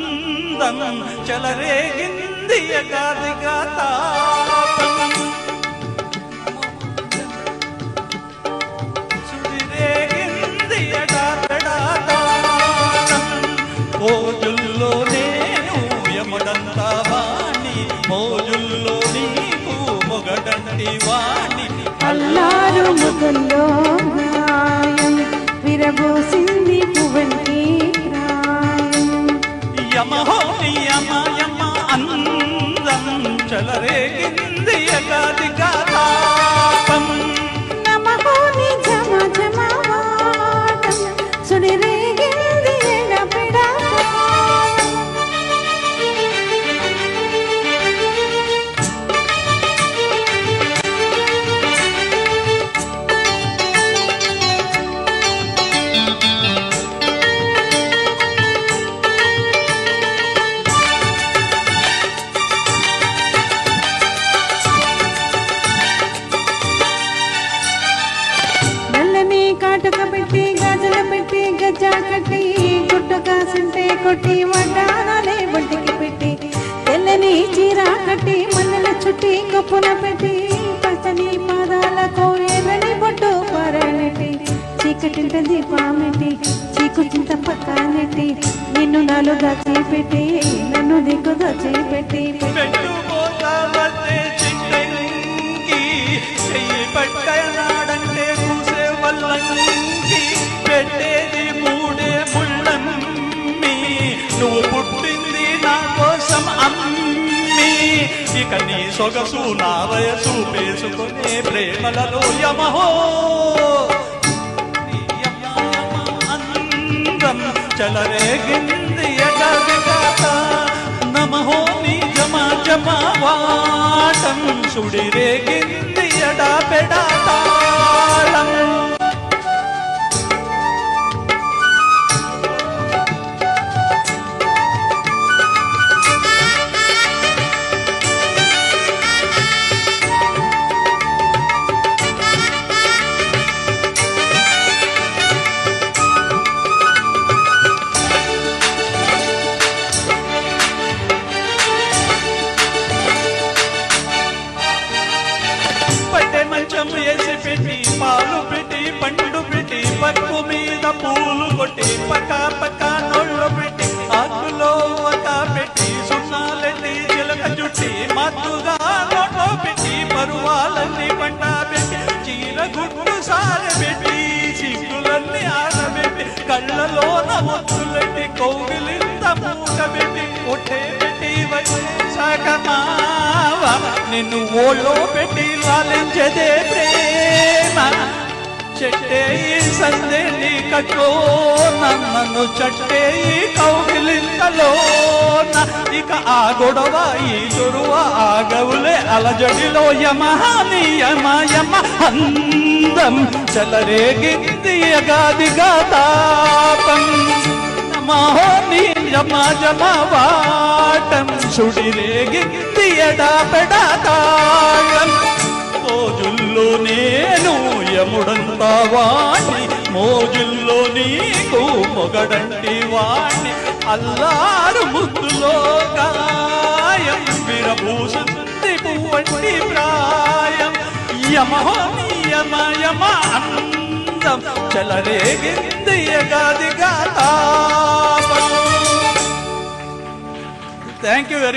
అందం చెలరేగింది యగాదిగా తాపం సుడిరేగింది ఎడాపెడాతాళం మోజుల్లో నేను యముడంతా వాణి మోజుల్లో నీకు మొగడంటి వాణి అల్లారు ముఖంలో గాయం విరబోసింది పువ్వంటి ప్రాయం యమహోని యమ యమ అందం చెలరేగింది యగాదిగా తాపం నమహోని జమ జమ వాటం సుడిరేగింది ఎడపెడాతాళం కాటుక పెట్టి గాజులు పెట్టి గజ్జా కట్టి గుట్టు కాసింటే కొట్టి వడ్డానాలే ఒంటికి పెట్టి తెల్లని చీర కట్టి మల్లెల చుట్టి కప్పున పెట్టి పచ్చని పాదాలకు ఎర్రని బొట్టు పారనెట్టి చీకటింట దీపామెట్టి చీకుచింత పక్కనెట్టి నిన్ను నాలు దాచిపెట్టి నన్ను దిక్కు దాచిపెట్టి పెట్టేది మూడే ముళ్ళమ్మి నువ్వు పుట్టింది నా కోసం అమ్మి ఇక నీ సొగసు నా వయసు వేసుకునే ప్రేమలలో యమహో అందం చెలరేగింది యగాదిగాత నమహో నీ జమ జమ వాటం సుడిరేగింది ఎడాపెడాతాళం మంచం వేసి పెట్టి పాలు పెట్టి పండు పెట్టి పక్కు మీద పూలు కొట్టి పక్క పక్క నోళ్ళు పెట్టి ఆకులో ఒక పెట్టి సున్నాలెట్టి చిలక చుట్టి మత్తుగా నోట్లో పెట్టి పరువాలన్నీ పంట పెట్టి చీర గుడ్డు సారబెట్టి సిగ్గులన్నీ ఆరబెట్టి కళ్ళలోన ఒత్తులెట్టి కౌగిలింత మూట పెట్టి కొట్టే పెట్టి వచ్చాకమావ నిన్ను ఓళ్ళో పెట్టి లాలించదే ప్రేమ చెట్టే సందే నీ కట్టో నన్ను చట్టే కౌగిలింతలో ఇక ఆ గొడవ ఈ దురువ ఆ గవులే అలజడిలో యమహాని యమ యమ అందం చెలరేగింది యగాదిగా తాపం నమహోని జమ జమ వాటం సుడిరేగింది ఎడాపెడాతాళం మోజుల్లో నేను యముడంతా వాణ్ణి మోజుల్లో నీకు మొగడంటి వాణ్ణి అల్లారు ముద్దులో గాయం విరబూసింది పువ్వంటి ప్రాయం యమహోని యమ యమ అందం చెలరేగింది యగాదిగా తాపం. Thank you very much.